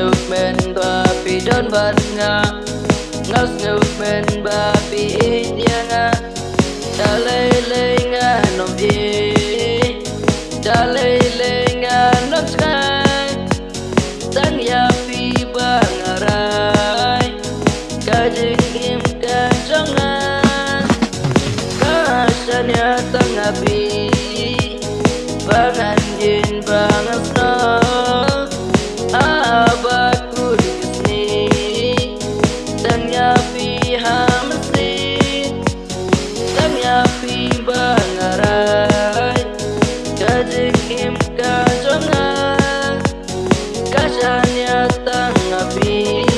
ngục men ba pi don bat nga ngos ngục men ba pi dia nga dalay nga nom i dalay nga nom sky tang ya pi bangaray kajing im ka jangan kasanya tang api bangan yin bangas no abakku disini tang ya pi hamsi tang ya pi bangaray kajing im ka jangan kasanya tang api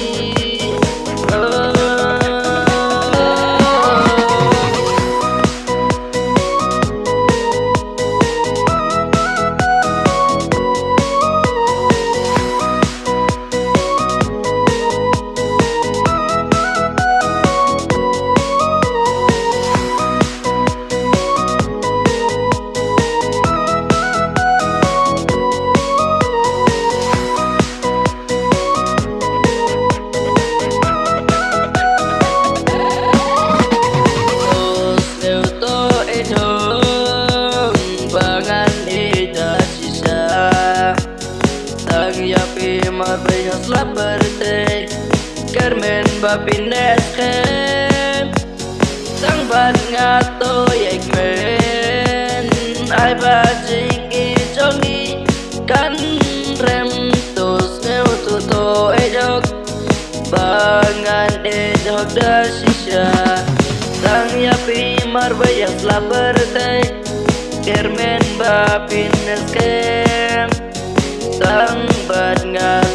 Marbayas la parte Carmen ba pineskem Sang ban nga to yek men Ai ba jingi jongi Kan rem tos ngeu tu to edok Bangan edok da shisha Sang yapi marbayas la parte Carmen ba pineskem Sang ban nga